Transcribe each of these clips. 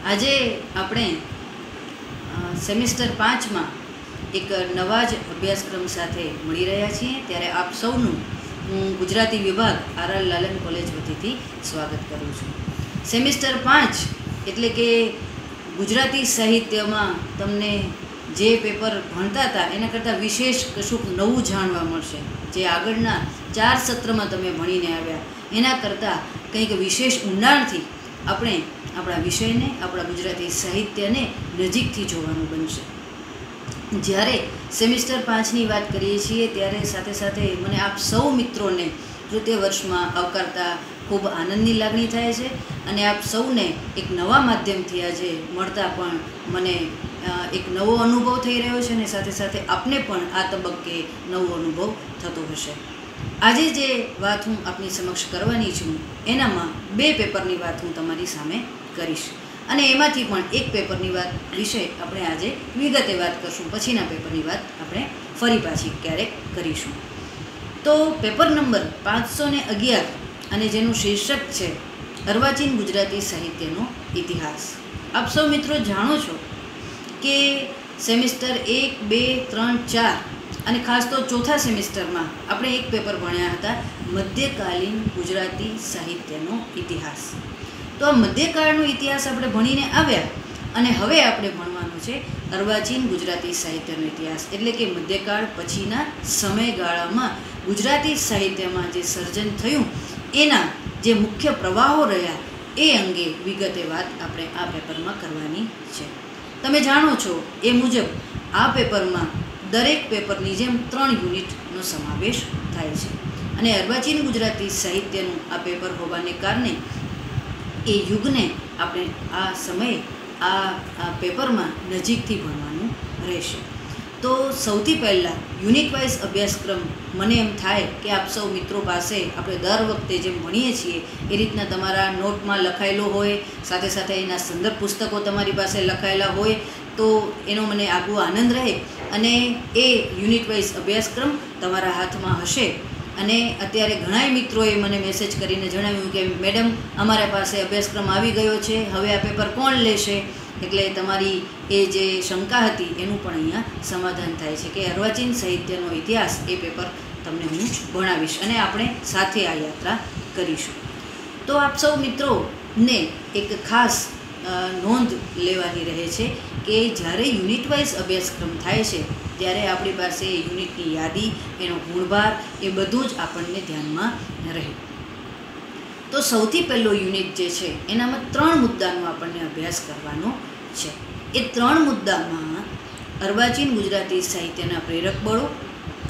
આજે આપણે સેમિસ્ટર 5 માં એક નવા જ અભ્યાસક્રમ સાથે મળી રહ્યા છીએ। ત્યારે આપ સૌનું હું ગુજરાતી વિભાગ આર લાલન કોલેજ વતીથી સ્વાગત કરું છું। સેમિસ્ટર 5 એટલે કે ગુજરાતી સાહિત્યમાં તમને જે પેપર ભણતા હતા એના કરતાં વિશેષ કશુંક નવું જાણવા મળશે। જે આગળના 4 સત્રમાં તમે ભણીને આવ્યા એના કરતાં કંઈક વિશેષ ઊંડાણથી આપણે આપણા વિષયને, આપણા ગુજરાતી સાહિત્યને નજીકથી જોવાનું બનશે। જ્યારે સેમિસ્ટર 5ની વાત કરીએ છીએ ત્યારે સાથે સાથે મને આપ સૌ મિત્રોને તૃતીય વર્ષમાં આવકારતા ખૂબ આનંદની લાગણી થાય છે અને આપ સૌને એક નવા માધ્યમથી આજે મળતા પણ મને એક નવો અનુભવ થઈ રહ્યો છે અને સાથે સાથે આપને પણ આ તબક્કે નવો અનુભવ થતો હશે। આજે જે વાત હું આપની સમક્ષ કરવાની છું એનામાં 2 પેપરની વાત હું તમારી સામે કરીશ અને એમાંથી પણ એક પેપરની વાત વિશે આપણે આજે વિગતે વાત કરશું। પછીના પેપરની વાત આપણે ફરી પાછી ક્યારેક કરીશું। તો પેપર નંબર 511 અને જેનું શીર્ષક છે અર્વાચીન ગુજરાતી સાહિત્યનો ઇતિહાસ। આપ સૌ મિત્રો જાણો છો કે સેમિસ્ટર 1, 2, 3, 4 અને ખાસ તો ચોથા સેમિસ્ટરમાં આપણે એક પેપર ભણ્યા હતા મધ્યકાલીન ગુજરાતી સાહિત્યનો ઇતિહાસ। તો આ મધ્યકાળનો ઇતિહાસ આપણે ભણીને આવ્યા અને હવે આપણે ભણવાનું છે અર્વાચીન ગુજરાતી સાહિત્યનો ઇતિહાસ, એટલે કે મધ્યકાળ પછીના સમયગાળામાં ગુજરાતી સાહિત્યમાં જે સર્જન થયું એના જે મુખ્ય પ્રવાહો રહ્યા એ અંગે વિગતે વાત આપણે આ પેપરમાં કરવાની છે। તમે જાણો છો એ મુજબ આ પેપરમાં દરેક પેપરની જેમ 3 યુનિટનો સમાવેશ થાય છે અને અર્વાચીન ગુજરાતી સાહિત્યનું આ પેપર હોવાને કારણે એ યુગને આપણે આ સમયે આ પેપરમાં નજીકથી ભણવાનું રહેશે। તો સૌથી પહેલાં યુનિટ વાઇઝ અભ્યાસક્રમ મને એમ થાય કે આપ સૌ મિત્રો પાસે આપણે દર વખતે જેમ ભણીએ છીએ એ રીતના તમારા નોટમાં લખાયેલો હોય, સાથે સાથે એના સંદર્ભ પુસ્તકો તમારી પાસે લખાયેલા હોય તો એનો મને આગવો આનંદ રહે અને એ યુનિટ વાઇઝ અભ્યાસક્રમ તમારા હાથમાં હશે। અને અત્યારે ઘણાય મિત્રોએ મને મેસેજ કરીને જણાવ્યું કે મેડમ અમારા પાસે અભ્યાસક્રમ આવી ગયો છે, હવે આ પેપર કોણ લેશે? એટલે તમારી એ જે શંકા હતી એનું પણ અહીંયા સમાધાન થાય છે કે અર્વાચીન સાહિત્યનો ઇતિહાસ એ પેપર તમને હું ભણાવીશ અને આપણે સાથે આ યાત્રા કરીશું। તો આપ સૌ મિત્રોને એક ખાસ નોંધ લેવાની રહે છે કે જ્યારે યુનિટ વાઇઝ અભ્યાસક્રમ થાય છે ત્યારે આપણી પાસે યુનિટની યાદી, એનો ગુણભાર એ બધું જ આપણને ધ્યાનમાં રહે। તો સૌથી પહેલો યુનિટ જે છે એનામાં 3 મુદ્દાનો આપણને અભ્યાસ કરવાનો છે। એ 3 મુદ્દામાં અર્વાચીન ગુજરાતી સાહિત્યના પ્રેરક બળો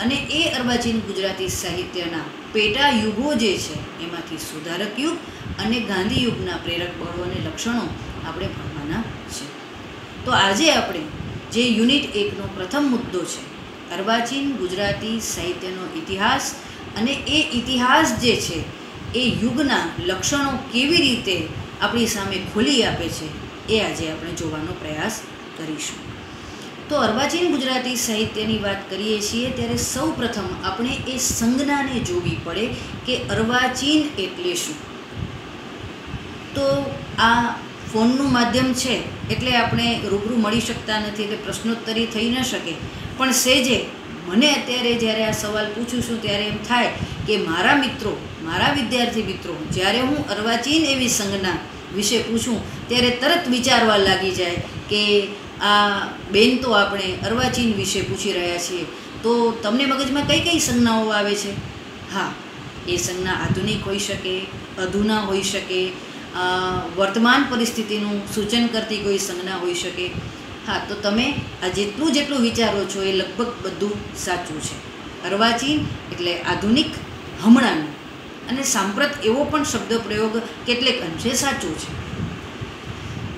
અને એ અર્વાચીન ગુજરાતી સાહિત્યના પેટા યુગો જે છે એમાંથી સુધારક યુગ અને ગાંધી યુગના પ્રેરક બળો અને લક્ષણો આપણે ભણવાના છે। તો આજે આપણે જે યુનિટ 1નો પ્રથમ મુદ્દો છે અર્વાચીન ગુજરાતી સાહિત્યનો ઇતિહાસ અને એ ઇતિહાસ જે છે એ યુગના લક્ષણો કેવી રીતે આપણી સામે ખોલી આપે છે એ આજે આપણે જોવાનો પ્રયાસ કરીશું। તો અર્વાચીન ગુજરાતી સાહિત્યની વાત કરીએ છીએ ત્યારે સૌ પ્રથમ આપણે એ સંજ્ઞાને જોવી પડે કે અર્વાચીન એટલે શું। તો આ ફોનનું માધ્યમ છે એટલે આપણે રૂબરૂ મળી શકતા નથી, એટલે પ્રશ્નોત્તરી થઈ ન શકે, પણ સેજે મને અત્યારે જ્યારે આ સવાલ પૂછું છું ત્યારે એમ થાય કે મારા મિત્રો, મારા વિદ્યાર્થી મિત્રો જ્યારે હું અર્વાચીન એવી સંજ્ઞા વિશે પૂછું ત્યારે તરત વિચારવા લાગી જાય કે આ બેન તો આપણે અર્વાચીન વિશે પૂછી રહ્યા છીએ, તો તમને મગજમાં કઈ કઈ સંજ્ઞાઓ આવે છે? હા, એ સંજ્ઞા આધુનિક હોઈ શકે, અધુના હોઈ શકે, વર્તમાન પરિસ્થિતિનું સૂચન કરતી કોઈ સંજ્ઞા હોઈ શકે। હા, તો તમે આ જેટલું વિચારો છો એ લગભગ બધું સાચું છે। અર્વાચીન એટલે આધુનિક, હમણાંનું અને સાંપ્રત એવો પણ શબ્દ પ્રયોગ કેટલેક અંશે સાચું છે।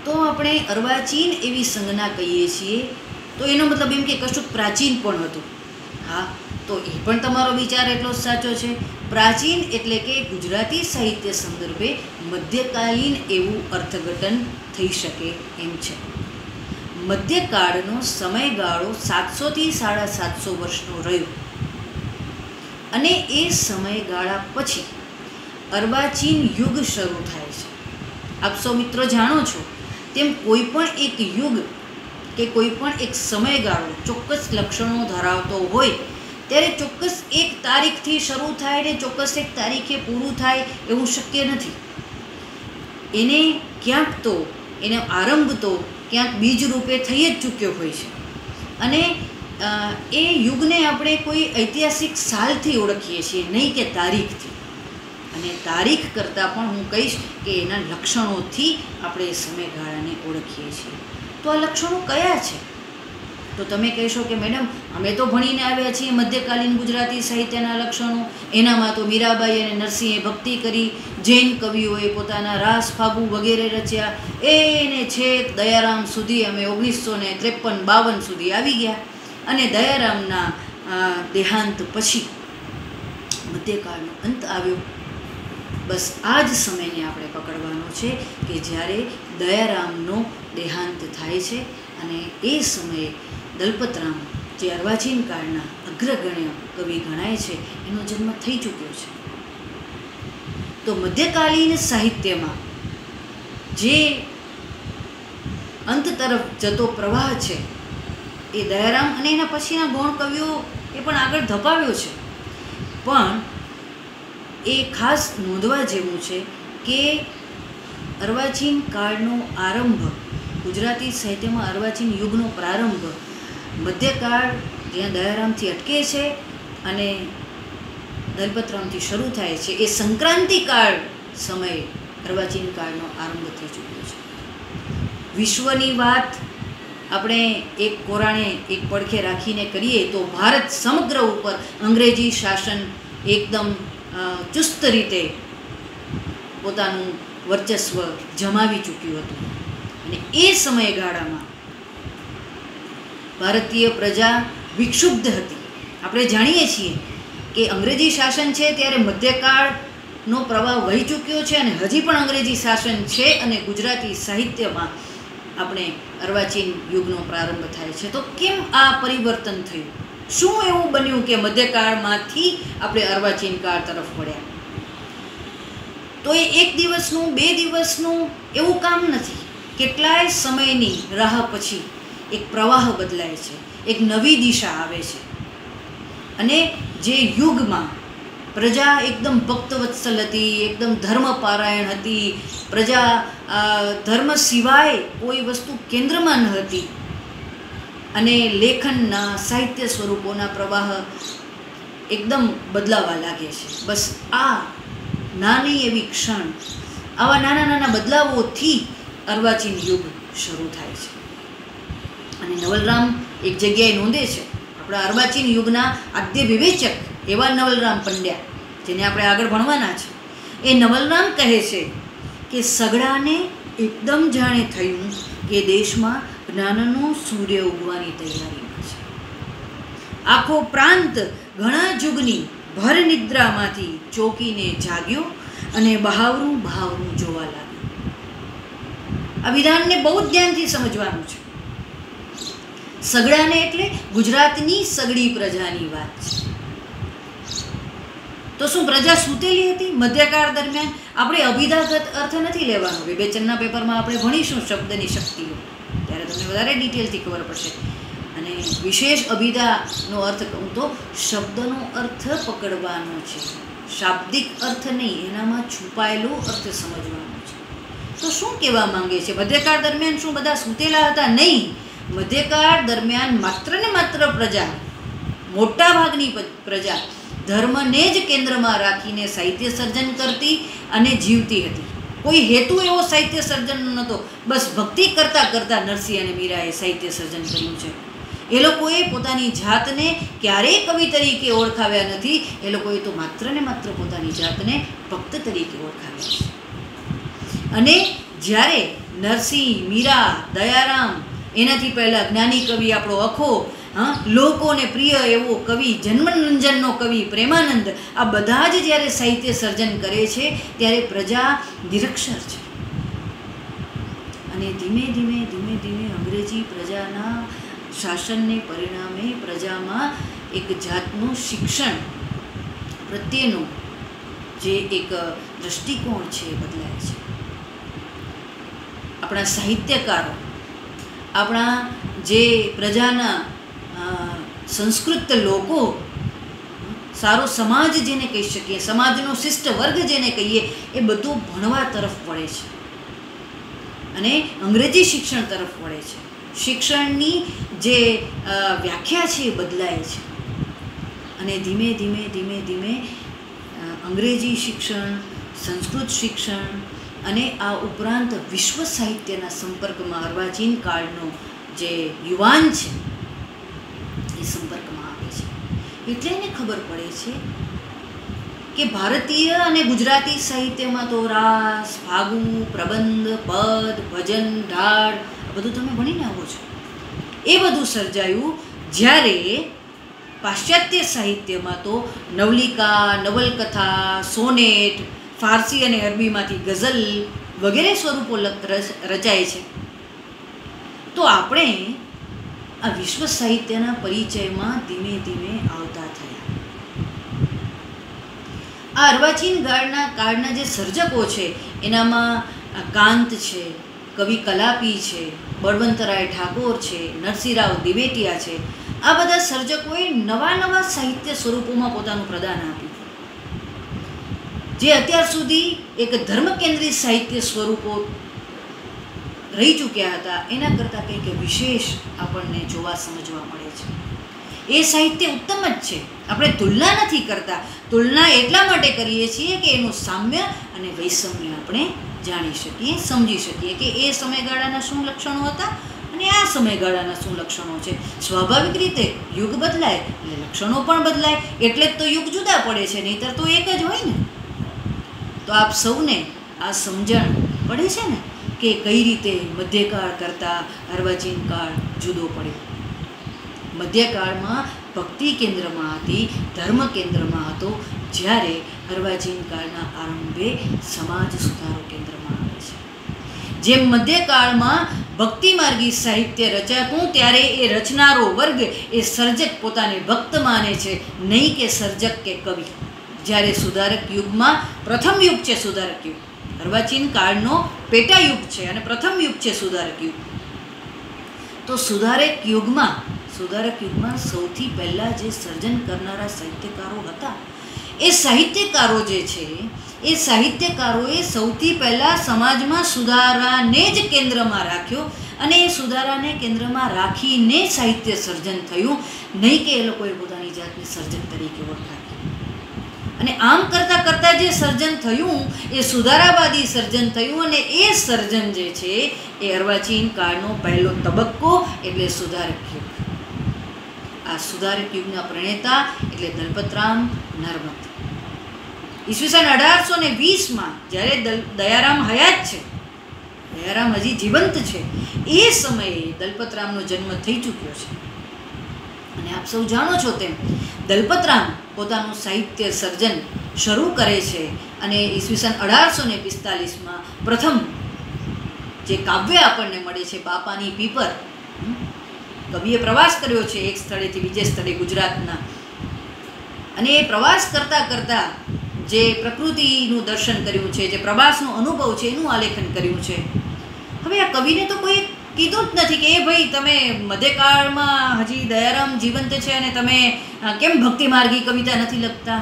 તો આપણે અર્વાચીન એવી સંજ્ઞા કહીએ છીએ તો એનો મતલબ એમ કે કશુંક પ્રાચીન પણ હતું। હા, તો એ પણ તમારો વિચાર એટલો જ સાચો છે। પ્રાચીન એટલે કે ગુજરાતી સાહિત્ય સંદર્ભે મધ્યકાલીન એવું અર્થઘટન થઈ શકે એમ છે। મધ્યકાળનો સમયગાળો 700 થી 750 વર્ષનો રહ્યો અને એ સમયગાળા પછી અર્વાચીન યુગ શરૂ થાય છે। આપ સૌ મિત્રો જાણો છો તેમ કોઈ પણ એક યુગ કે કોઈ પણ એક સમયગાળો ચોક્કસ લક્ષણો ધરાવતો હોય ત્યારે ચોક્કસ એક તારીખથી શરૂ થાય ને ચોક્કસ એક તારીખે પૂરું થાય એવું શક્ય નથી. એને ક્યાંક તો એનો આરંભ તો ક્યાંક બીજ રૂપે થઈ જ ચૂક્યો હોય છે. અને એ યુગને આપણે કોઈ ઐતિહાસિક સાલથી ઓળખીએ છીએ, નહીં કે તારીખથી. અને તારીખ કરતાં પણ હું કહીશ કે એના લક્ષણોથી આપણે એ સમયગાળાને ઓળખીએ છીએ. તો આ લક્ષણો કયા છે? તો તમે કહેશો કે મેડમ અમે તો ભણીને આવ્યા છીએ મધ્યકાલીન ગુજરાતી સાહિત્યના લક્ષણો, એનામાં તો મીરાબાઈ અને નરસિંહે ભક્તિ કરી, જૈન કવિઓએ પોતાના રાસ ફાગુ વગેરે રચ્યા, એને છેક દયારામ સુધી અમે 1953-52 સુધી આવી ગયા. અને દયારામના દેહાંત પછી મધ્યકાળનો અંત આવ્યો. બસ આ જ સમયને આપણે પકડવાનો છે કે જ્યારે દયારામનો દેહાંત થાય છે. અને એ સમયે દલપતરામ, જે અર્વાચીન કાળના અગ્રગણ્ય કવિ ગણાય છે, એનો જન્મ થઈ ચૂક્યો છે. તો મધ્યકાલીન સાહિત્યમાં જે અંત તરફ જતો પ્રવાહ છે એ દયારામ અને એના પછીના ગૌણ કવિઓ એ પણ આગળ ધપાવ્યો છે. પણ એ ખાસ નોંધવા જેવું છે કે અર્વાચીન કાળનો આરંભ, ગુજરાતી સાહિત્યમાં અર્વાચીન યુગનો પ્રારંભ મધ્યકાળ જ્યાં દયારામથી અટકે છે અને દલપતરામથી શરૂ થાય છે, એ સંક્રાંતિકાળ સમયે અર્વાચીન કાળનો આરંભ થઈ ચૂક્યો છે. વિશ્વની વાત આપણે એક કોરાણે એક પડખે રાખીને કરીએ તો ભારત સમગ્ર ઉપર અંગ્રેજી શાસન એકદમ ચુસ્ત રીતે પોતાનું વર્ચસ્વ જમાવી ચૂક્યું હતું. અને એ સમયગાળામાં ભારતીય પ્રજા વિક્ષુબ્ધ હતી. આપણે જાણીએ છીએ કે અંગ્રેજી શાસન છે ત્યારે મધ્યકાળનો પ્રવાહ વહી ચૂક્યો છે અને હજી પણ અંગ્રેજી શાસન છે અને ગુજરાતી સાહિત્યમાં આપણે અર્વાચીન યુગનો પ્રારંભ થાય છે. તો કેમ આ પરિવર્તન થયું? શું એવું બન્યું કે મધ્યકાળમાંથી આપણે અર્વાચીન કાળ તરફ વળ્યા? તો એ એક દિવસનું, 2 દિવસનું એવું કામ નથી. કેટલાય સમયની રાહ પછી એક પ્રવાહ બદલાય છે, એક નવી દિશા આવે છે. અને જે યુગમાં પ્રજા એકદમ ભક્તવત્સલ હતી, એકદમ ધર્મપારાયણ હતી, પ્રજા ધર્મ સિવાય કોઈ વસ્તુ કેન્દ્રમાં ન હતી, અને લેખનના સાહિત્ય સ્વરૂપોના પ્રવાહ એકદમ બદલાવા લાગે છે. બસ આ નાની એવી ક્ષણ, આવા નાના નાના બદલાવોથી અર્વાચીન યુગ શરૂ થાય છે. અને નવલરામ એક જગ્યાએ નોંધે છે, આપણા અર્વાચીન યુગના આદ્ય વિવેચક એવા નવલરામ પંડ્યા, જેને આપણે આગળ ભણવાના છે, એ નવલરામ કહે છે કે સગડાને એકદમ જાણે થયું કે દેશમાં જ્ઞાનનો સૂર્ય ઉગવાની તૈયારીમાં છે. આખો પ્રાંત ઘણા જુગની ભર નિદ્રામાંથી ચોકીને જાગ્યો અને બહાવરું બહાવરું જોવા લાગ્યો. આ વિધાનને બહુ જ ધ્યાનથી સમજવાનું છે. સગડાને એટલે ગુજરાતની સગડી પ્રજાની વાત છે. તો શું પ્રજા સૂતેલી હતી મધ્યકાળ દરમિયાન? આપણે અભિધાગત અર્થ નથી લેવાનો. વિવેચનના પેપરમાં આપણે ભણીશું શબ્દની શક્તિઓ, ત્યારે તમને વધારે ડિટેલથી ખબર પડશે. અને વિશેષ અભિધાનો અર્થ કહું તો શબ્દનો અર્થ પકડવાનો છે, શાબ્દિક અર્થ નહીં, એનામાં છુપાયેલો અર્થ સમજવાનો છે. તો શું કહેવા માંગે છે? મધ્યકાળ દરમિયાન શું બધા સૂતેલા હતા? નહીં. મધ્યકાળ દરમિયાન માત્ર ને માત્ર પ્રજા, મોટા ભાગની પ્રજા ધર્મને જ કેન્દ્રમાં રાખીને સાહિત્ય સર્જન કરતી અને જીવતી હતી. કોઈ હેતુ એવો સાહિત્ય સર્જનનો નહોતો. બસ ભક્તિ કરતાં કરતાં નરસિંહ અને મીરાએ સાહિત્ય સર્જન કર્યું છે. એ લોકોએ પોતાની જાતને ક્યારેય કવિ તરીકે ઓળખાવ્યા નથી. એ લોકોએ તો માત્ર ને માત્ર પોતાની જાતને ભક્ત તરીકે ઓળખાવ્યા છે. અને જ્યારે નરસિંહ, મીરા, દયારામ, એનાથી પહેલાં જ્ઞાની કવિ આપણો અખો, લોકોને પ્રિય એવો કવિ જન્મરંજનનો કવિ પ્રેમાનંદ, આ બધા જ જ્યારે સાહિત્ય સર્જન કરે છે ત્યારે પ્રજા નિરક્ષર છે. અને ધીમે ધીમે ધીમે ધીમે અંગ્રેજી પ્રજાના શાસનને પરિણામે પ્રજામાં એક જાતનું શિક્ષણ પ્રત્યેનો જે એક દૃષ્ટિકોણ છે એ બદલાય છે. આપણા સાહિત્યકારો, આપણા જે પ્રજાના સંસ્કૃત લોકો, સારો સમાજ જેને કહી શકીએ, સમાજનો શિષ્ટ વર્ગ જેને કહીએ, એ બધું ભણવા તરફ વળે છે અને અંગ્રેજી શિક્ષણ તરફ વળે છે. શિક્ષણની જે વ્યાખ્યા છે એ બદલાય છે અને ધીમે ધીમે ધીમે ધીમે અંગ્રેજી શિક્ષણ, સંસ્કૃત શિક્ષણ અને આ ઉપરાંત વિશ્વ સાહિત્યના સંપર્કમાં અર્વાચીન કાળનો જે યુવાન છે એ સંપર્કમાં આવે છે. એટલે એને ખબર પડે છે કે ભારતીય અને ગુજરાતી સાહિત્યમાં તો રાસ, ફાગુ, પ્રબંધ, પદ, ભજન, ઢાળ બધું તમે ભણીને આવો છો. એ બધું સર્જાયું. જ્યારે પાશ્ચાત્ય સાહિત્યમાં તો નવલિકા, નવલકથા, સોનેટ, ફારસી અને અરબીમાંથી ગઝલ વગેરે સ્વરૂપો રચાય છે. તો આપણે આ વિશ્વ સાહિત્યના પરિચયમાં ધીમે ધીમે આવતા થયા. આ અર્વાચીન કાળના જે સર્જકો છે એનામાં કાંત છે, કવિ કલાપી છે, બળવંતરાય ઠાકોર છે, નરસિંહરાવ દિવેટિયા છે. આ બધા સર્જકોએ નવા નવા સાહિત્ય સ્વરૂપોમાં પોતાનું પ્રદાન આપ્યું. જે અત્યાર સુધી એક ધર્મકેન્દ્રિત સાહિત્ય સ્વરૂપો રહી ચૂક્યા હતા એના કરતાં કંઈક વિશેષ આપણને જોવા સમજવા મળે છે. એ સાહિત્ય ઉત્તમ જ છે. આપણે તુલના નથી કરતા. તુલના એટલા માટે કરીએ છીએ કે એનું સામ્ય અને વૈષમ્ય આપણે જાણી શકીએ, સમજી શકીએ કે એ સમયગાળાના શું લક્ષણો હતા અને આ સમયગાળાના શું લક્ષણો છે. સ્વાભાવિક રીતે યુગ બદલાય એટલે લક્ષણો પણ બદલાય, એટલે જ તો યુગ જુદા પડે છે, નહીંતર તો એક જ હોય ને. તો આપ સૌને આ સમજણ પડે છે ને કે કઈ રીતે મધ્યકાળ કરતાં અર્વાચીન કાળ જુદો પડ્યો. મધ્યકાળમાં ભક્તિ કેન્દ્રમાં હતી, ધર્મ કેન્દ્રમાં હતો, જ્યારે અર્વાચીન કાળના આરંભે સમાજ સુધારો કેન્દ્રમાં આવે છે. જેમ મધ્યકાળમાં ભક્તિમાર્ગી સાહિત્ય રચાતું ત્યારે એ રચનારો વર્ગ, એ સર્જક પોતાને ભક્ત માને છે, નહીં કે સર્જક કે કવિ. જ્યારે સુધારક યુગમાં પ્રથમ યુગ છે સુધારક યુગ, અર્વાચીન કાળનો પેટા યુગ છે અને પ્રથમ યુગ છે સુધારક યુગ. તો સુધારક યુગમાં સૌથી પહેલાં જે સર્જન કરનારા સાહિત્યકારો હતા, એ સાહિત્યકારો જે છે એ સાહિત્યકારોએ સૌથી પહેલાં સમાજમાં સુધારાને જ કેન્દ્રમાં રાખ્યો અને એ સુધારાને કેન્દ્રમાં રાખીને સાહિત્ય સર્જન થયું, નહીં કે એ લોકોએ પોતાની જાતને સર્જક તરીકે ઓળખાવી. અને આમ કરતાં કરતાં જે સર્જન થયું એ સુધારાવાદી સર્જન થયું અને એ સર્જન જે છે એ અર્વાચીન કાળનો પહેલો તબક્કો એટલે સુધારક યુગ. આ સુધારક યુગના પ્રણેતા એટલે દલપતરામ નર્મદ. ઈસવીસન 1820માં જ્યારે દયારામ હયાત છે, દયારામ હજી જીવંત છે, એ સમયે દલપતરામનો જન્મ થઈ ચૂક્યો છે. અને આપ સૌ જાણો છો તેમ દલપતરામ પોતાનું સાહિત્ય સર્જન શરૂ કરે છે અને ઈસવીસન 1845માં પ્રથમ જે કાવ્ય આપણને મળે છે બાપાની પીપર. કવિએ પ્રવાસ કર્યો છે એક સ્થળેથી બીજે સ્થળે ગુજરાતના, અને એ પ્રવાસ કરતાં કરતાં જે પ્રકૃતિનું દર્શન કર્યું છે, જે પ્રવાસનો અનુભવ છે એનું આલેખન કર્યું છે. હવે આ કવિને તો કોઈ કીધું જ નથી કે એ ભાઈ તમે મધ્યકાળમાં હજી દયારામ જીવંત છે અને તમે કેમ ભક્તિમાર્ગી કવિતા નથી લખતા.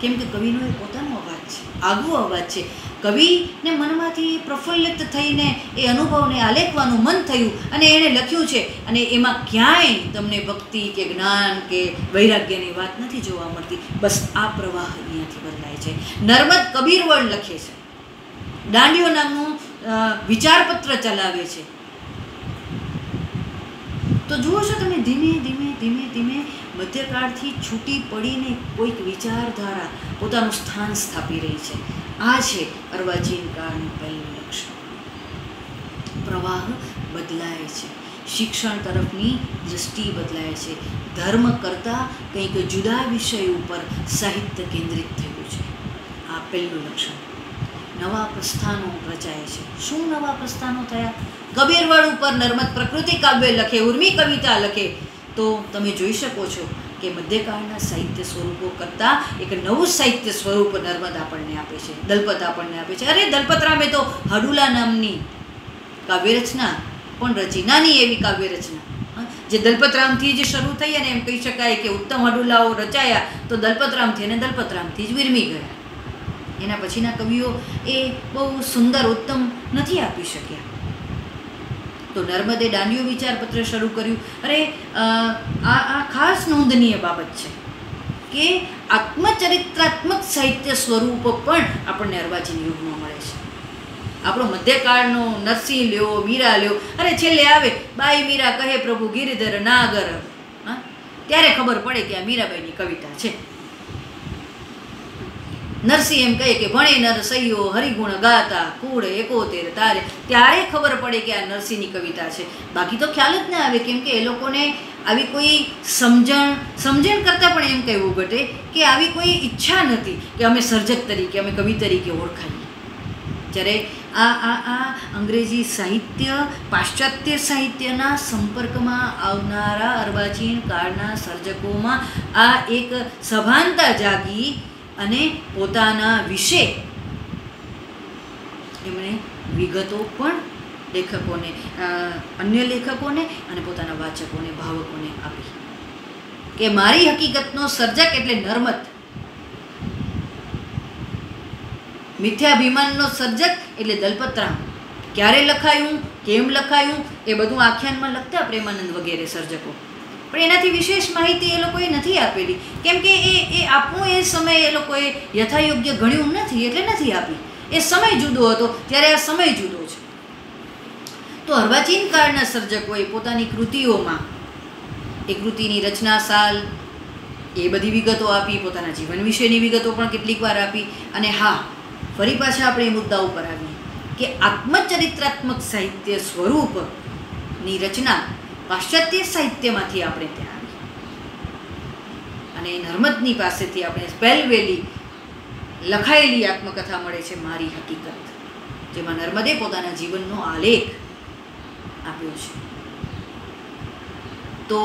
કેમ કે કવિનો એ પોતાનો અવાજ છે, આગવો અવાજ છે. કવિને મનમાંથી પ્રફુલ્લિત થઈને એ અનુભવને આલેખવાનું મન થયું અને એણે લખ્યું છે. અને એમાં ક્યાંય તમને ભક્તિ કે જ્ઞાન કે વૈરાગ્યની વાત નથી જોવા મળતી. બસ આ પ્રવાહ અહીંયાથી બદલાય છે. નર્મદ કબીરવળ લખે છે, દાંડિયો નામનું વિચારપત્ર ચલાવે છે. તો જુઓ છો તમે ધીમે ધીમે ધીમે ધીમે મધ્યકાળથી છૂટી પડીને કોઈક વિચારધારા પોતાનું સ્થાન સ્થાપી રહી છે. આ છે અર્વાચીન કાળનું પહેલું લક્ષણ. પ્રવાહ બદલાય છે, શિક્ષણ તરફની દૃષ્ટિ બદલાય છે, ધર્મ કરતાં કંઈક જુદા વિષય ઉપર સાહિત્ય કેન્દ્રિત થયું છે. આ પહેલું લક્ષણ. નવા પ્રસ્થાનો રચાય છે. શું નવા પ્રસ્થાનો થયા? કબીરવળ ઉપર નર્મદ પ્રકૃતિ કાવ્ય લખે, ઉર્મી કવિતા લખે, તો તમે જોઈ શકો છો કે મધ્યકાળના સાહિત્ય સ્વરૂપો કરતાં એક નવું સાહિત્ય સ્વરૂપ નર્મદ આપણને આપે છે, દલપત આપણને આપે છે. અરે દલપતરામે તો હડુલા નામની કાવ્ય રચના પણ રચી, નાની એવી કાવ્ય રચના જે દલપતરામથી જ શરૂ થઈ, અને એમ કહી શકાય કે ઉત્તમ અડુલાઓ રચાયા તો દલપતરામથી, અને દલપતરામથી જ વિરમી ગયા. એના પછીના કવિઓ એ બહુ સુંદર ઉત્તમ નથી આપી શક્યા. તો નર્મદે દાંડિયો વિચારપત્ર શરૂ કર્યું. અરે આ ખાસ નોંધનીય બાબત છે કે આત્મચરિત્રાત્મક સાહિત્ય સ્વરૂપ પણ આપણને અર્વાચીન યુગમાં મળે છે. આપણો મધ્યકાળનો નરસિંહ લ્યો, મીરા લ્યો, અરે છેલ્લે આવે બાઈ મીરા કહે પ્રભુ ગિરિધર નાગર, ત્યારે ખબર પડે કે આ મીરાબાઈની કવિતા છે. નરસિંહ એમ કહે કે ભણે નર સૈયો હરિગુણ ગાતા કુળ 71 તારે, ત્યારે ખબર પડે કે આ નરસિંહની કવિતા છે. બાકી તો ખ્યાલ જ ના આવે, કેમ કે એ લોકોને આવી કોઈ સમજણ કરતાં પણ એમ કહેવું ઘટે કે આવી કોઈ ઈચ્છા નથી કે અમે સર્જક તરીકે, અમે કવિ તરીકે ઓળખાઈએ. જ્યારે આ અંગ્રેજી સાહિત્ય પાશ્ચાત્ય સાહિત્યના સંપર્કમાં આવનારા અર્વાચીન કાળના સર્જકોમાં આ એક સભાનતા જાગી, અને પોતાના વિશે એમણે વિગતો પણ લેખકોને, અન્ય લેખકોને અને પોતાના વાચકોને, ભાવકોને આપી કે મારી હકીકતનો સર્જક એટલે નર્મદ, મિથ્યાભિમાનનો સર્જક એટલે દલપતરામ. ક્યારે લખાયું, કેમ લખાયું, એ બધું આખ્યાનમાં લખતા પ્રેમાનંદ વગેરે સર્જકો, પણ એનાથી વિશેષ માહિતી એ લોકોએ નથી આપેલી, કેમ કે એ આપવું એ સમય એ લોકોએ યથાયોગ્ય ગણ્યું નથી, એટલે નથી આપી. એ સમય જુદો હતો, ત્યારે આ સમય જુદો છે. તો અર્વાચીન કાળના સર્જકોએ પોતાની કૃતિઓમાં એ કૃતિની રચના સાલ, એ બધી વિગતો આપી, પોતાના જીવન વિશેની વિગતો પણ કેટલીક વાર આપી. અને હા, ફરી પાછા આપણે એ મુદ્દા ઉપર આવીએ કે આત્મચરિત્રાત્મક સાહિત્ય સ્વરૂપની રચના પાશ્ચાત્ય સાહિત્યમાંથી આપણે ત્યાં આવી, અને નર્મદની પાસેથી આપણે સ્પેલવેલી લખાયેલી આત્મકથા મળે છે મારી હકીકત, જેમાં નર્મદે પોતાના જીવનનો આલેખ આપ્યો છે. તો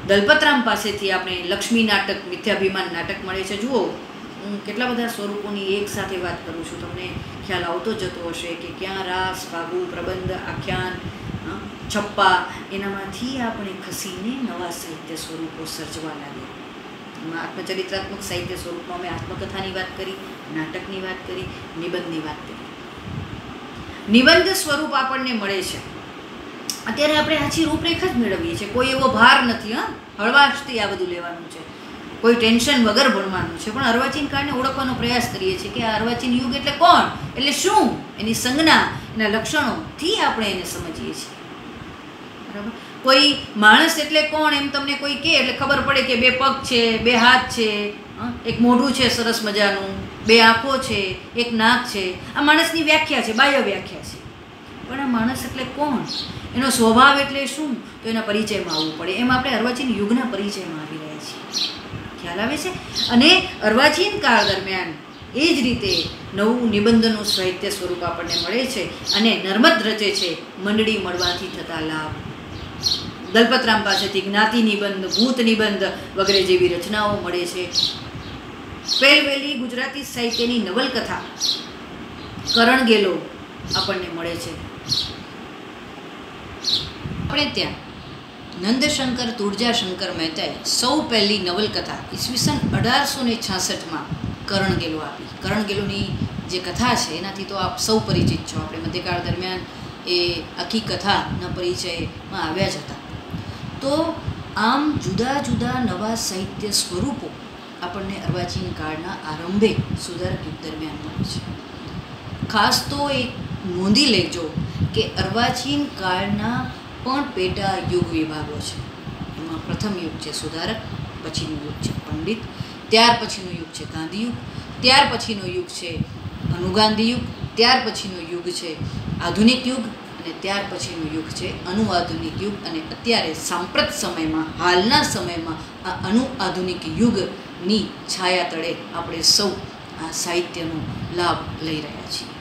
દલપતરામ પાસેથી આપણે લક્ષ્મી નાટક, મિથ્યાભિમાન નાટક મળે છે. જુઓ, હું કેટલા બધા સ્વરૂપોની એક સાથે વાત કરું છું, તમને ખ્યાલ આવતો જતો હશે કે ક્યાં રાસ, ફાગુ, પ્રબંધ, આખ્યાન, છપ્પા, એનામાંથી આપણે ખસીને નવા સાહિત્ય સ્વરૂપો સર્જવા લાગ્યા. એમાં આત્મચરિત્રાત્મક સાહિત્ય સ્વરૂપમાં અમે આત્મકથાની વાત કરી, નાટકની વાત કરી, નિબંધની વાત કરી. નિબંધ સ્વરૂપ આપણને મળે છે. અત્યારે આપણે આછી રૂપરેખા જ મેળવીએ છીએ, કોઈ એવો ભાર નથી, હળવાશથી આ બધું લેવાનું છે, કોઈ ટેન્શન વગર ભણવાનું છે. પણ અર્વાચીન કાળને ઓળખવાનો પ્રયાસ કરીએ છીએ કે આ અર્વાચીન યુગ એટલે કોણ, એટલે શું, એની સંજ્ઞા, એના લક્ષણોથી આપણે એને સમજીએ છીએ. બરાબર? કોઈ માણસ એટલે કોણ એમ તમને કોઈ કહે એટલે ખબર પડે કે 2 પગ છે, 2 હાથ છે, એક મોઢું છે સરસ મજાનું, 2 આંખો છે, એક નાક છે. આ માણસની વ્યાખ્યા છે, બાહ્ય વ્યાખ્યા છે. પણ આ માણસ એટલે કોણ, એનો સ્વભાવ એટલે શું, તો એના પરિચયમાં આવવું પડે. એમ આપણે અર્વાચીન યુગના પરિચયમાં આવી રહ્યા છીએ. ખ્યાલ આવે છે? અને અર્વાચીન કાળ દરમિયાન એ જ રીતે નવું નિબંધનું સાહિત્ય સ્વરૂપ આપણને મળે છે. અને નર્મદ રચે છે મંડળી મળવાથી થતા લાભ. દલપતરામ પાસેથી જ્ઞાતિ નિબંધ, ભૂત નિબંધ વગેરે જેવી રચનાઓ મળે છે. પહેલવેલી ગુજરાતી સાહિત્યની નવલકથા કરણ ગેલો આપણને મળે છે. આપણે ત્યાં નંદશંકર તુળજાશંકર મહેતાએ સૌ પહેલી નવલકથા ઈસવીસન 1866માં કરણ ગેલો આપી. કરણ ગેલોની જે કથા છે એનાથી તો આપ સૌ પરિચિત છો. આપણે મધ્યકાળ દરમિયાન એ આખી કથાના પરિચયમાં આવ્યા જ હતા. તો આમ જુદા જુદા નવા સાહિત્ય સ્વરૂપો આપણને અર્વાચીન કાળના આરંભે સુધારક યુગ દરમિયાન મળે છે. ખાસ તો એક નોંધી લેજો કે અર્વાચીન કાળના પણ પેટા યુગ વિભાગો છે. એમાં પ્રથમ યુગ છે સુધારક, પછીનું યુગ છે પંડિત, ત્યાર પછીનું યુગ છે ગાંધીયુગ, ત્યાર પછીનો યુગ છે અનુગાંધી યુગ, ત્યાર પછીનો યુગ છે આધુનિક યુગ, અને ત્યાર પછીનું યુગ છે અનુઆધુનિક યુગ. અને અત્યારે સાંપ્રત સમયમાં, હાલના સમયમાં આ અનુઆધુનિક યુગની છાયા તળે આપણે સૌ આ સાહિત્યનો લાભ લઈ રહ્યા છીએ.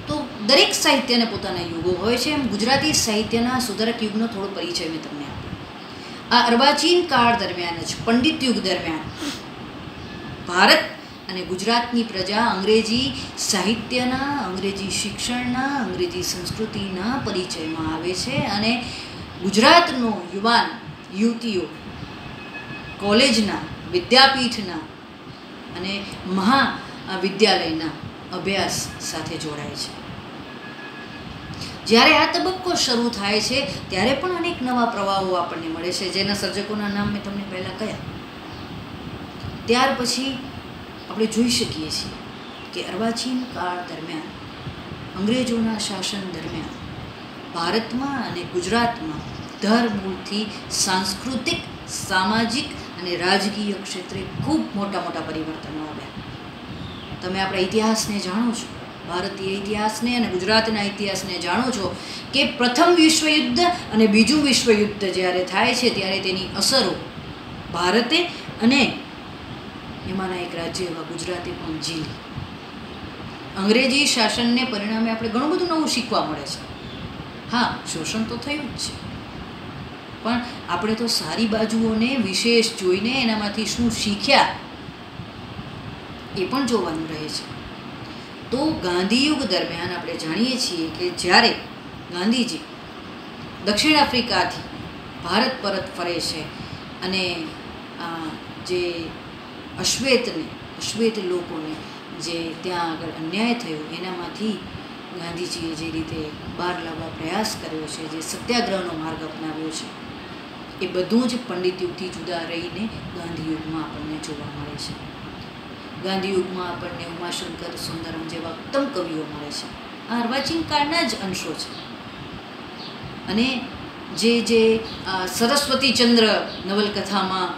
તો દરેક સાહિત્યને પોતાના યુગો હોય છે. એમ ગુજરાતી સાહિત્યના સુધારક યુગનો થોડો પરિચય મેં તમને આપ્યો. આ અર્વાચીન કાળ દરમિયાન જ, પંડિત યુગ દરમિયાન ભારત અને ગુજરાતની પ્રજા અંગ્રેજી સાહિત્યના, અંગ્રેજી શિક્ષણના, અંગ્રેજી સંસ્કૃતિના પરિચયમાં આવે છે અને ગુજરાતનો યુવાન યુવતીઓ કોલેજના, વિદ્યાપીઠના અને મહાવિદ્યાલયના અભ્યાસ સાથે જોડાય છે. જ્યારે આ તબક્કો શરૂ થાય છે ત્યારે પણ અનેક નવા પ્રવાહો આપણને મળે છે, જેના સર્જકોના નામ મેં તમને પહેલાં કહ્યા. ત્યાર પછી આપણે જોઈ શકીએ છીએ કે અર્વાચીન કાળ દરમિયાન, અંગ્રેજોના શાસન દરમિયાન ભારતમાં અને ગુજરાતમાં ધરમૂળથી સાંસ્કૃતિક, સામાજિક અને રાજકીય ક્ષેત્રે ખૂબ મોટા મોટા પરિવર્તનો આવ્યા. તમે આપણા ઇતિહાસને જાણો છો, ભારતીય ઇતિહાસને અને ગુજરાતના ઇતિહાસને જાણો છો કે પ્રથમ વિશ્વયુદ્ધ અને બીજું વિશ્વયુદ્ધ જ્યારે થાય છે ત્યારે તેની અસરો ભારતે અને એમાંના એક રાજ્ય એવા ગુજરાતે પણ ઝીલી. અંગ્રેજી શાસનને પરિણામે આપણે ઘણું બધું નવું શીખવા મળે છે. હા, શોષણ તો થયું જ છે, પણ આપણે તો સારી બાજુઓને વિશેષ જોઈને એનામાંથી શું શીખ્યા એ પણ જોવાનું રહે છે. તો ગાંધીયુગ દરમિયાન આપણે જાણીએ છીએ કે જ્યારે ગાંધીજી દક્ષિણ આફ્રિકાથી ભારત પરત ફરે છે અને જે અશ્વેત લોકોને જે ત્યાં આગળ અન્યાય થયો એનામાંથી ગાંધીજીએ જે રીતે બહાર લાવવા પ્રયાસ કર્યો છે, જે સત્યાગ્રહનો માર્ગ અપનાવ્યો છે, એ બધું જ પંડિત યુગથી જુદા રહીને ગાંધીયુગમાં આપણને જોવા મળે છે. ગાંધીયુગમાં આપણને ઉમાશંકર સુંદરમ જેવા ઉત્તમ કવિઓ મળે છે. આ અર્વાચીન કાળના જ અંશો છે. અને જે સરસ્વતીચંદ્ર નવલકથામાં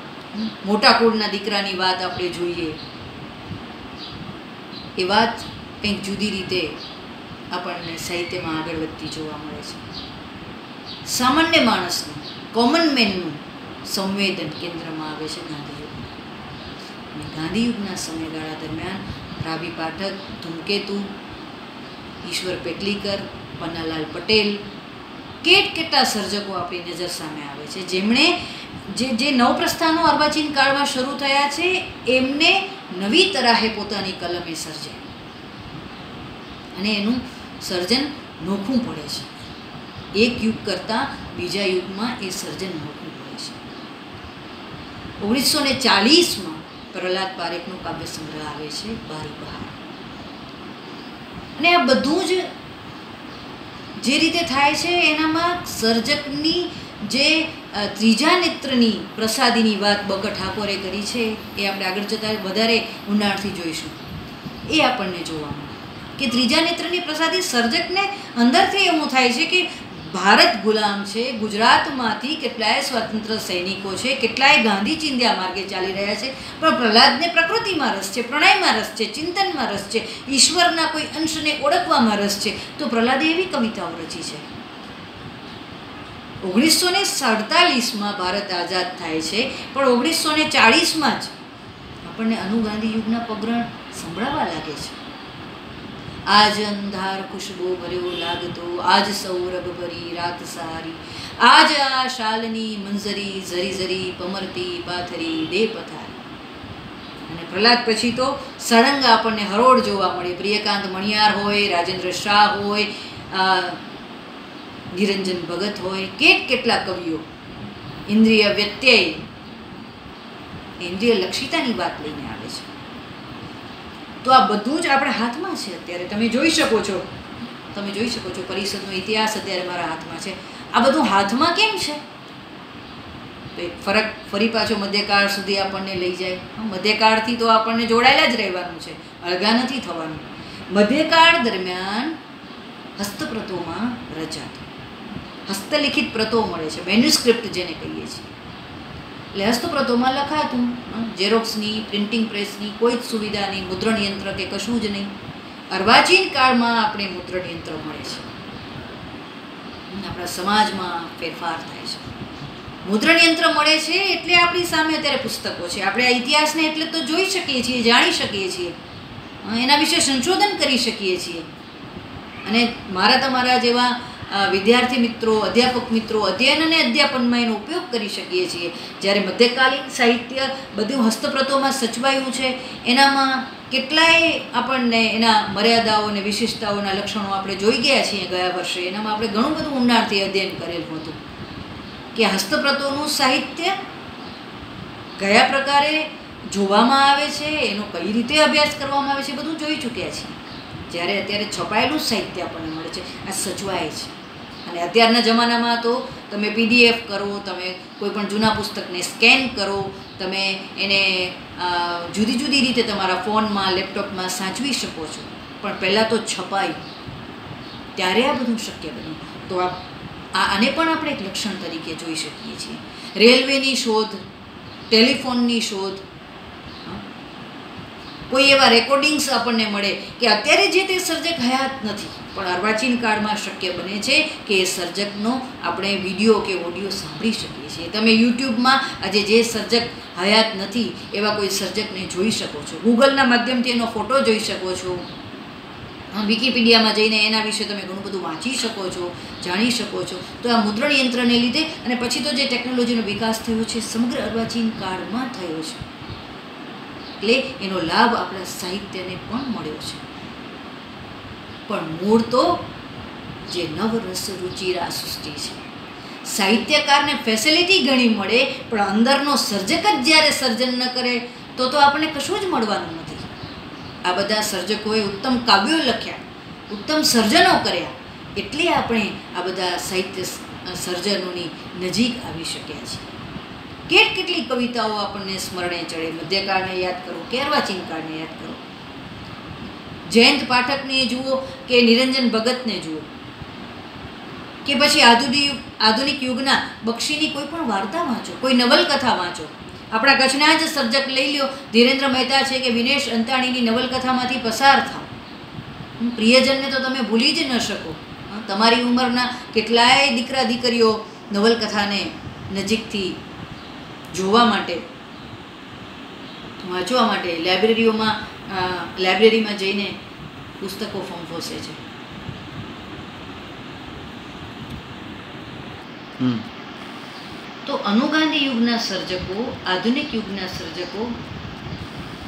મોટા કુળના દીકરાની વાત આપણે જોઈએ, એ વાત કંઈક જુદી રીતે આપણને સાહિત્યમાં આગળ વધતી જોવા મળે છે. સામાન્ય માણસનું, કોમન મેનનું સંવેદન કેન્દ્રમાં આવે છે ગાંધીયુગમાં. અને ગાંધીયુગના સમયગાળા દરમિયાન રાવી પાઠક, ધૂમકેતુ, ઈશ્વર પેટલીકર, પન્નાલાલ પટેલ, કેટલા સર્જકો આપણી નજર સામે આવે છે, જેમણે જે નવપ્રસ્થાનો અર્વાચીન કાળમાં શરૂ થયા છે એમને નવી તરાહે પોતાની કલમે સર્જે અને એનું સર્જન નોખું પડે છે. એક યુગ કરતાં બીજા યુગમાં એ સર્જન નોખું પડે છે. 1940માં પ્રહલાદ પારેખનું કાવ્ય સંગ્રહ આવે છે બારી બહાર. અને આ બધું જ જે રીતે થાય છે એનામાં સર્જકની જે ત્રીજા નેત્રની પ્રસાદીની વાત બકર ઠાકોરે કરી છે એ આપણે આગળ જતાં વધારે ઊંડાણથી જોઈશું. એ આપણને જોવા મળે કે ત્રીજા નેત્રની પ્રસાદી સર્જકને અંદરથી એવું થાય છે કે ભારત ગુલામ છે, ગુજરાતમાંથી કેટલાય સ્વતંત્ર સૈનિકો છે, કેટલાય ગાંધી ચિંધ્યા માર્ગે ચાલી રહ્યા છે, પણ પ્રહલાદને પ્રકૃતિમાં રસ છે, પ્રણયમાં રસ છે, ચિંતનમાં રસ છે, ઈશ્વરના કોઈ અંશને ઓળખવામાં રસ છે. તો પ્રહલાદે એવી કવિતાઓ રચી છે. 1947માં ભારત આઝાદ થાય છે, પણ 1940માં જ આપણને અનુગાંધી યુગના પગરણ સંભળાવા લાગે છે. આજ અંધાર ખુશબો ભર્યો લાગતો, આજ સૌરભ ભરી રાત સારી, આજ આ શાલની મંજરી ઝરી ઝરી પમરતી પાથરી દે પથારી. અને પ્રહલાદ પછી તો સળંગ આપણને હરોળ જોવા મળે. પ્રિયકાંત મણિયાર હોય, રાજેન્દ્ર શાહ હોય, નિરંજન ભગત હોય, કેટલા કવિઓ ઇન્દ્રિય વ્યત્યય, ઇન્દ્રિય લક્ષિતાની વાત લઈને આવે છે. તો આ બધું જ આપણા હાથમાં છે. અત્યારે તમે જોઈ શકો છો પરિષદનો ઇતિહાસ અત્યારે મારા હાથમાં છે. આ બધું હાથમાં કેમ છે? તો એક ફરક ફરી પાછો મધ્યકાળ સુધી આપણને લઈ જાય. મધ્યકાળથી તો આપણને જોડાયેલા જ રહેવાનું છે, અળગા નથી થવાનું. મધ્યકાળ દરમિયાન હસ્તપ્રતોમાં રચાતું, હસ્તલિખિત પ્રતો મળે છે, મેન્યુસ્ક્રિપ્ટ જેને કહીએ છીએ. એટલે હસ્તપ્રતોમાં લખાતું, ઝેરોક્સની, પ્રિન્ટિંગ પ્રેસની કોઈ જ સુવિધા નહીં, મુદ્રણ યંત્ર કે કશું જ નહીં. અર્વાચીન કાળમાં આપણે મુદ્રણ યંત્ર મળે છે. આપણા સમાજમાં ફેરફાર થાય છે. મુદ્રણ યંત્ર મળે છે એટલે આપણી સામે અત્યારે પુસ્તકો છે. આપણે આ ઇતિહાસને એટલે તો જોઈ શકીએ છીએ, જાણી શકીએ છીએ, એના વિશે સંશોધન કરી શકીએ છીએ. અને મારા તમારા જેવા વિદ્યાર્થી મિત્રો, અધ્યાપક મિત્રો અધ્યયન અને અધ્યાપનમાં એનો ઉપયોગ કરી શકીએ છીએ. જ્યારે મધ્યકાલીન સાહિત્ય બધું હસ્તપ્રતોમાં સચવાયું છે, એનામાં કેટલાય આપણને એના મર્યાદાઓ અને વિશિષ્ટતાઓના લક્ષણો આપણે જોઈ ગયા છીએ ગયા વર્ષે. એનામાં આપણે ઘણું બધું ઊંડાણથી અધ્યયન કરેલું હતું કે હસ્તપ્રતોનું સાહિત્ય કયા પ્રકારે જોવામાં આવે છે, એનો કઈ રીતે અભ્યાસ કરવામાં આવે છે, બધું જોઈ ચૂક્યા છીએ. જ્યારે અત્યારે છપાયેલું સાહિત્ય આપણને મળે છે, આ સચવાય છે. અને અત્યારના જમાનામાં તો તમે PDF કરો, તમે કોઈ પણ જૂના પુસ્તકને સ્કેન કરો, તમે એને જુદી જુદી રીતે તમારા ફોનમાં, લેપટોપમાં સાચવી શકો છો. પણ પહેલાં તો છપાયું, ત્યારે આ બધું શક્ય બન્યું. તો આને પણ આપણે એક લક્ષણ તરીકે જોઈ શકીએ છીએ. રેલવેની શોધ, ટેલિફોનની શોધ, કોઈ એવા રેકોર્ડિંગ્સ આપણને મળે કે અત્યારે જે તે સર્જક હયાત નથી, પણ અર્વાચીન કાળમાં શક્ય બને છે કે એ સર્જકનો આપણે વિડીયો કે ઓડિયો સાંભળી શકીએ છીએ. તમે યુટ્યુબમાં આજે જે સર્જક હયાત નથી એવા કોઈ સર્જકને જોઈ શકો છો. ગૂગલના માધ્યમથી એનો ફોટો જોઈ શકો છો. વિકિપીડિયામાં જઈને એના વિશે તમે ઘણું બધું વાંચી શકો છો, જાણી શકો છો. તો આ મુદ્રણ યંત્રને લીધે અને પછી તો જે ટેકનોલોજીનો વિકાસ થયો છે સમગ્ર અર્વાચીન કાળમાં થયો છે, એટલે એનો લાભ આપણા સાહિત્યને પણ મળ્યો છે. પણ મૂળ તો જે નવરસ રુચિરા સૃષ્ટિ છે. સાહિત્યકારને ફેસિલિટી ઘણી મળે, પણ અંદરનો સર્જક જ જ્યારે સર્જન ન કરે તો આપણને કશું જ મળવાનું નથી. આ બધા સર્જકોએ ઉત્તમ કાવ્યો લખ્યા, ઉત્તમ સર્જનો કર્યા, એટલે આપણે આ બધા સાહિત્ય સર્જનોની નજીક આવી શક્યા છીએ. કેટલી કવિતાઓ આપણને સ્મરણે ચડે. મધ્યકાળને યાદ કરો કે અર્વાચીન કાળને યાદ કરો. જયંત પાઠકને જુઓ કે નિરંજન ભગતને જુઓ, કે પછી આધુનિક યુગના બક્ષીની કોઈ પણ વાર્તા વાંચો, કોઈ નવલકથા વાંચો. આપણા કચ્છના જ સર્જક લઈ લ્યો, ધીરેન્દ્ર મહેતા છે કે વિનેશ અંતાણીની નવલકથામાંથી પસાર થાવ, પ્રિયજનને તો તમે ભૂલી જ ન શકો. તમારી ઉંમરના કેટલાય દીકરા દીકરીઓ નવલકથાને નજીકથી જોવા માટે, વાંચવા માટે લાઇબ્રેરીમાં જઈને પુસ્તકો ફંફોસે છે. તો અનુગાંધી યુગના સર્જકો, આધુનિક યુગના સર્જકો,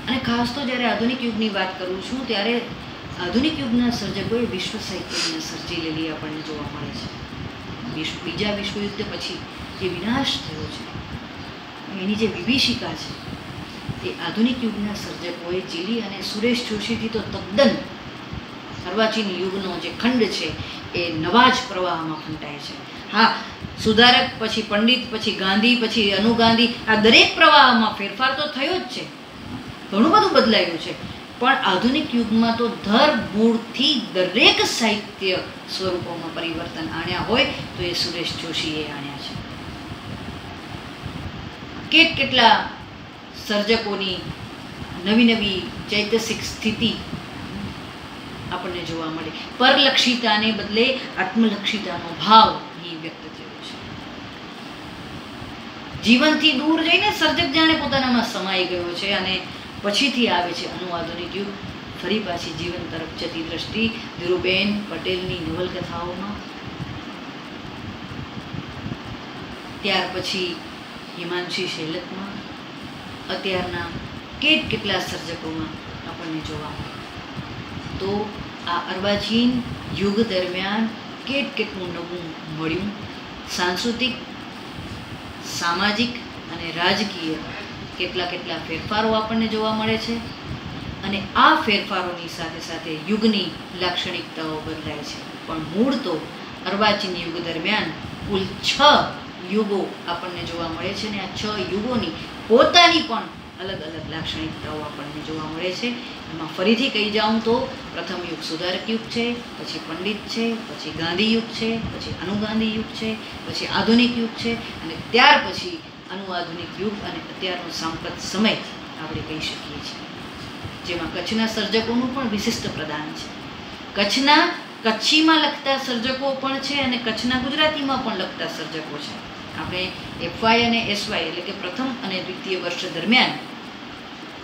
અને ખાસ તો જ્યારે આધુનિક યુગની વાત કરું છું ત્યારે આધુનિક યુગના સર્જકોએ વિશ્વ સાહિત્યને સર્જી લેલી આપણને જોવા મળે છે. બીજા વિશ્વયુદ્ધ પછી જે વિનાશ થયો છે, એની જે વિભીષિકા છે, એ આધુનિક યુગના સર્જકોએ ઝીલી. અને સુરેશ જોશીથી તો તદ્દન અર્વાચીન યુગનો જે ખંડ છે એ નવા જ પ્રવાહમાં ફૂંટાય છે. હા, સુધારક પછી પંડિત પછી ગાંધી પછી અનુગાંધી, આ દરેક પ્રવાહમાં ફેરફાર તો થયો જ છે, ઘણું બધું બદલાયું છે. પણ આધુનિક યુગમાં તો ધરમૂળથી દરેક સાહિત્ય સ્વરૂપોમાં પરિવર્તન આણ્યા હોય તો એ સુરેશ જોશીએ આણ્યા છે. કેટલા સર્જકોની નવી ચૈતસિક સ્થિતિ આપણને જોવા મળે. પરલક્ષિતાને બદલે આત્મલક્ષિતાનો ભાવ વ્યક્ત થયો છે. જીવનથી દૂર જઈને સર્જક જાણે પોતાનામાં સમાઈ ગયો છે. અને પછીથી આવે છે અનુઆધુનિક યુગ, ફરી પાછી જીવન તરફ જતી દ્રષ્ટિ ધીરુબેન પટેલની નવલકથાઓમાં, ત્યાર પછી હિમાંશી શેલકમાં, અત્યારના કેટલા સર્જકોમાં આપણને જોવા મળે. તો આ અર્વાચીન યુગ દરમિયાન કેટલું નવું મળ્યું. સાંસ્કૃતિક, સામાજિક અને રાજકીય કેટલા ફેરફારો આપણને જોવા મળે છે. અને આ ફેરફારોની સાથે સાથે યુગની લાક્ષણિકતાઓ બદલાય છે. પણ મૂળ તો અર્વાચીન યુગ દરમિયાન કુલ 6 યુગો આપણને જોવા મળે છે. અને આ 6 યુગોની પોતાની પણ અલગ અલગ લાક્ષણિકતાઓ આપણને જોવા મળે છે. એમાં ફરીથી કહી જાઉં તો પ્રથમ યુગ સુધારક યુગ છે, પછી પંડિત છે, પછી ગાંધી યુગ છે, પછી અનુગાંધી યુગ છે, પછી આધુનિક યુગ છે, અને ત્યાર પછી અનુઆધુનિક યુગ અને અત્યારનો સાંપ્રત સમય આપણે કહી શકીએ છીએ, જેમાં કચ્છના સર્જકોનું પણ વિશિષ્ટ પ્રદાન છે. કચ્છીમાં લખતા સર્જકો પણ છે અને કચ્છના ગુજરાતીમાં પણ લખતા સર્જકો છે. આપણે FY અને SY એટલે કે પ્રથમ અને દ્વિતીય વર્ષ દરમિયાન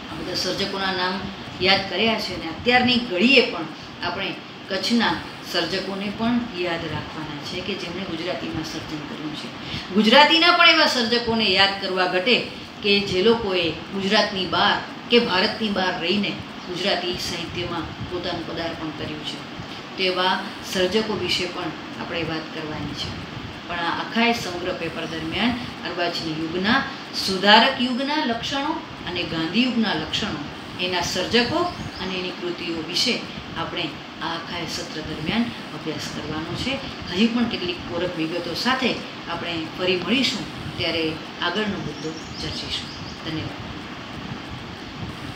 આ બધા સર્જકોના નામ યાદ કર્યા છે. અને અત્યારની ઘડીએ પણ આપણે કચ્છના સર્જકોને પણ યાદ રાખવાના છે કે જેમણે ગુજરાતીમાં સર્જન કર્યું છે. ગુજરાતીના પણ એવા સર્જકોને યાદ કરવા ઘટે કે જે લોકોએ ગુજરાતની બહાર કે ભારતની બહાર રહીને ગુજરાતી સાહિત્યમાં પોતાનું પદાર્પણ કર્યું છે તેવા સર્જકો વિશે પણ આપણે વાત કરવાની છે. પણ આ આખા સમગ્ર પેપર દરમિયાન અર્વાચીન યુગના, સુધારક યુગના લક્ષણો અને ગાંધી યુગના લક્ષણો, એના સર્જકો અને એની કૃતિઓ વિશે આપણે આ આખા સત્ર દરમિયાન અભ્યાસ કરવાનો છે. હજી પણ કેટલીક પૂરક વિગતો સાથે આપણે ફરી મળીશું, ત્યારે આગળનો મુદ્દો ચર્ચીશું. ધન્યવાદ.